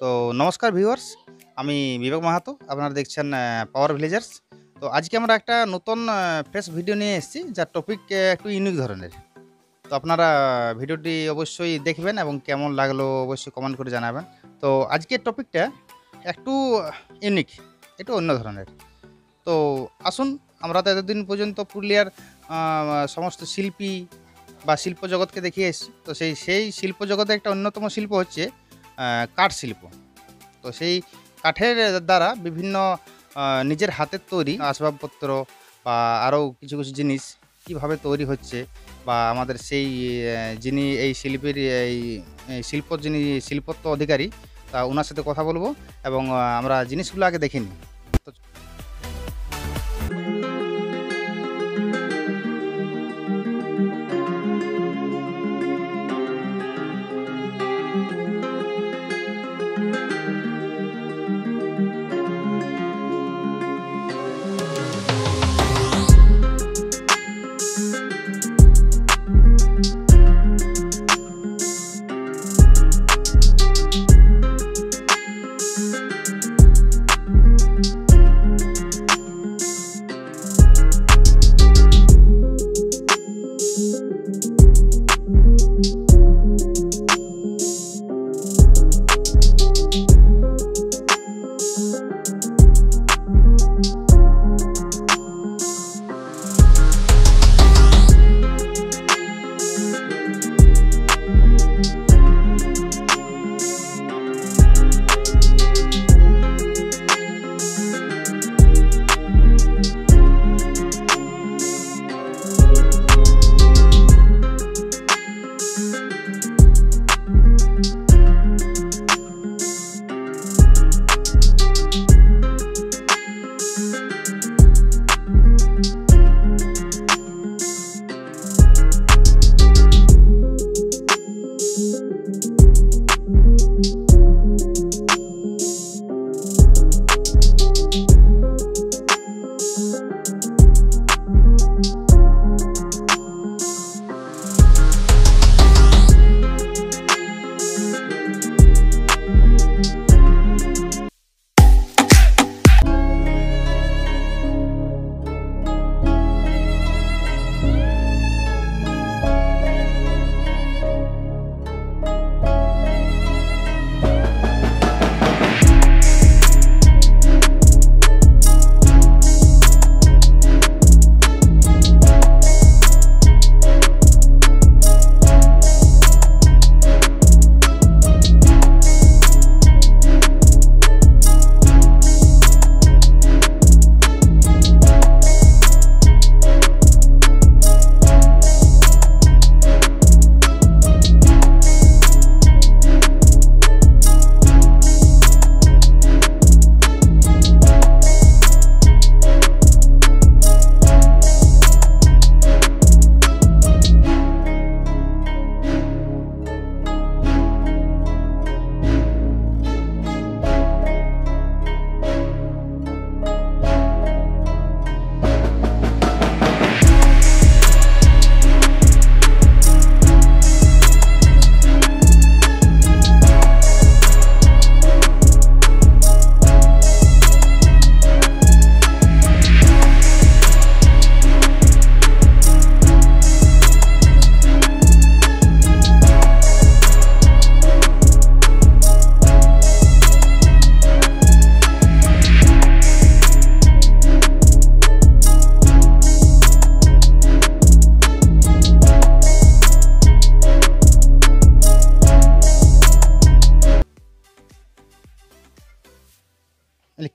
তো নমস্কার ভিউয়ার্স, আমি বিবেক মাহাতো। আপনারা দেখছেন পাওয়ার ভিলেজার্স। তো আজকে আমরা একটা নতুন ফ্রেশ ভিডিও নিয়ে এসেছি, যার টপিক একটু ইউনিক ধরনের। তো আপনারা ভিডিওটি অবশ্যই দেখবেন এবং কেমন লাগলো অবশ্যই কমেন্ট করে জানাবেন। তো আজকের টপিকটা একটু ইউনিক, একটু অন্য ধরনের। তো আসুন, আমরা তো এতদিন পর্যন্ত পুরুলিয়ার সমস্ত শিল্পী বা শিল্প জগৎকে দেখিয়ে এসেছি। তো সেই শিল্প জগতে একটা অন্যতম শিল্প হচ্ছে কাঠ শিল্প। তো সেই কাঠের দ্বারা বিভিন্ন নিজের হাতের তৈরি আসবাবপত্র বা আরও কিছু কিছু জিনিস কীভাবে তৈরি হচ্ছে, বা আমাদের সেই যিনি এই শিল্পের এই যিনি শিল্পত্ব অধিকারী, তা ওনার সাথে কথা বলবো এবং আমরা জিনিসগুলো আগে দেখে নিই। তো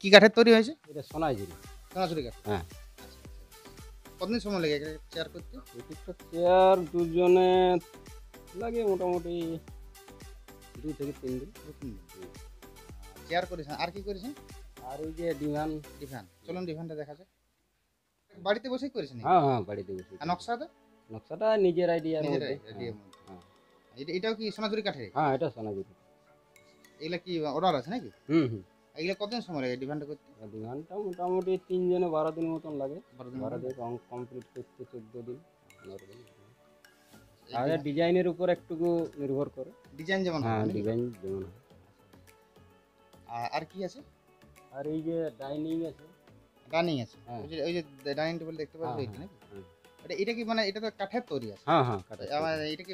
কি কাঠের তৈরি হয়েছে? এটা সোনাঝুরি। সোনাঝুরি কাঠ। হ্যাঁ। কতদিন সময় লেগে চেয়ার করতে? প্রত্যেকটা চেয়ার দুজনে লাগে মোটামুটি 2 থেকে 3 দিন। চেয়ার করেছেন, আর কি করেছেন? আর ওই যে ডিভান। চলুন ডিভানটা দেখা যাক। বাড়িতে বসেই করেছেন? হ্যাঁ হ্যাঁ, বাড়িতে বসে। আর নকশাটা? নকশাটা নিজের আইডিয়ার মধ্যে। হ্যাঁ। এটাও কি সোনাঝুরি কাঠের? হ্যাঁ, এটা সোনাঝুরি। এগুলা কি অর্ডার আছে নাকি? হুম হুম। এগুলা কতদিন সময় লাগে ডিভানটা করতে? ডিভানটা মোটামুটি 3 জনে 12 দিন মতন লাগে। 12 দিন কমপ্লিট করতে 14 দিন। আর ডিজাইনের উপর একটু নির্ভর করে। ডিজাইন যেমন হয়? হ্যাঁ, ডিজাইন যেমন হয়। আর কি আছে? আর এই যে ডাইনিং আছে। ডাইনিং আছে। হ্যাঁ। ওই যে ডাইনিং টেবিল দেখতে পাচ্ছি হ্যাঁ, ওইটা নাকি? হ্যাঁ। এটা কি মানে এটা তো কাঠের তৈরি আছে? হ্যাঁ, হ্যাঁ, কাঠের আমার তৈরি। এটা কি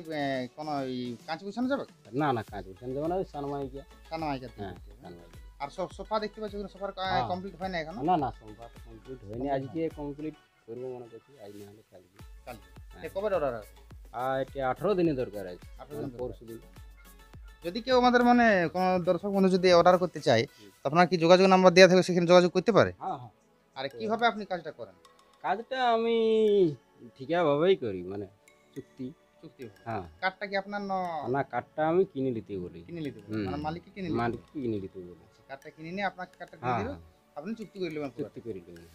কোনো ওই কাঁচ বসানো যাবে? না, না, কাঁচ বসানো যাবে না, ওই সানমাইকা। সানমাইকা দিয়ে হ্যাঁ, করতে হবে, হ্যাঁ? সানমাইকা। আর সোফা দেখতে পাচ্ছি ওখানে সোফার হ্যাঁ। কমপ্লিট হয় না এখনো? না, না, সোফা তো কমপ্লিট হয়নি। Complete আজকে কমপ্লিট করবো মনে করছি, আজ না হলে কালকে। কালকে। হ্যাঁ। কবে অর্ডার আছে? আর এটা 18 দিনে দরকার আছে, 18 দিন মানে দরকার। পরশুদিন। যদি কেউ আমাদের মানে কোনো দর্শক বন্ধু যদি অর্ডার করতে চায়, হুম। তো আপনার কি যোগাযোগ নাম্বার দেওয়া থাকবে সেখানে যোগাযোগ করতে পারে? হ্যাঁ, হ্যাঁ। আর কিভাবে আপনি কাজটা করেন? কাজটা আমি ঠিকাভাবেই করি, মানে চুক্তি। চুক্তি? হ্যাঁ। কাঠটা কি আপনার না, কাঠটা আমি কিনে নিতে বলি। কিনে নিতে হবে? হুম। মানে মালিককে কিনে নিতে হবে? মালিককে কিনে নিতে বলি। কাঠটা কিনে নিয়ে আপনাকে কাঠটা দিয়ে হ্যাঁ, দিবে, হ্যাঁ, আপনি চুক্তি করে নেবেন পুরোটা। চুক্তি করে নেবো।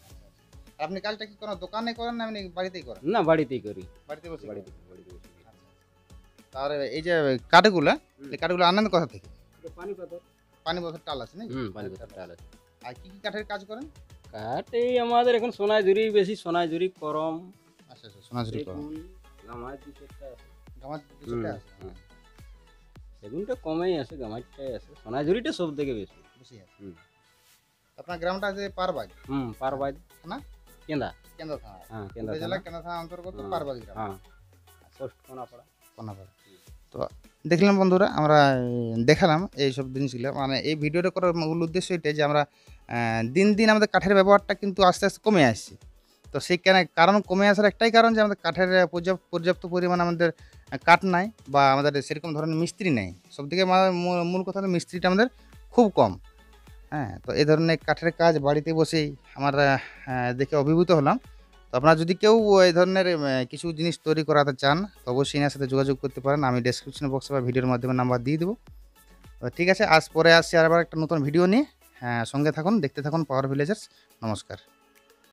আর আপনি কাজটা কি কোনো দোকানে করেন না এমনি বাড়িতেই করেন? না, বাড়িতেই করি। বাড়িতে বসে বাড়িতে করেন? বাড়িতে বসে করি। আর এই যে কাঠগুলা, হুম। এই কাঠগুলো আনেন কোথা থেকে? এটা পানি পাথর। পানি বোতল টাল আছে নাকি? পানি পাথর ডাল আছে। আর কি কি কাঠের কাজ করেন? কাঠ এই আমাদের এখন সোনাঝুরি বেশি, সোনাঝুরি, করম, আচ্ছা আচ্ছা, সোনাঝুরি করেন। সেগুন, গামার দুটো আছে। গামার দুশোটা আছে? হ্যাঁ। সেগুনটা কমেই আছে, গামারটাই আছে, সোনাঝুরিটা সব থেকে বেশি। বেশি আছে। হুম। আপনার গ্রামটা আছে পারবাগ পারবাদ থানা? কেন্দা। কেন্দ্র থানা? হ্যাঁ, কেন্দা হুগলি জেলা থানা। কেন্দ্র থানা অন্তর্গত হুম। পারবাগ গ্রাম। হ্যাঁ, পোস্ট কোনাপাড়া। কোনাপাড়া। তো দেখলাম বন্ধুরা, আমরা দেখালাম এইসব জিনিসগুলো। মানে এই ভিডিওটা করার মূল উদ্দেশ্য এটাই যে আমরা দিন দিন আমাদের কাঠের ব্যবহারটা কিন্তু আস্তে আস্তে কমে আসছে। তো সেই কারণ কমে আসার একটাই কারণ যে আমাদের কাঠের পর্যাপ্ত পরিমাণ আমাদের কাঠ নাই, বা আমাদের সেরকম ধরনের মিস্ত্রি নেই। সবথেকে মূল কথা হলো মিস্ত্রিটা আমাদের খুব কম। হ্যাঁ, তো এই ধরনের কাঠের কাজ বাড়িতে বসেই আমরা দেখে অভিভূত হলাম। তো আপনারা যদি কেউ এই ধরনের কিছু জিনিস তৈরি করাতে চান, তো অবশ্যই এনার সাথে যোগাযোগ করতে পারেন। আমি ডেসক্রিপশন বক্সে বা ভিডিওর মাধ্যমে নাম্বার দিয়ে দেবো। তো ঠিক আছে, পরে আসছি আবার একটা নতুন ভিডিও নিয়ে। হ্যাঁ, সঙ্গে থাকুন, দেখতে থাকুন পাওয়ার ভিলেজার্স। নমস্কার।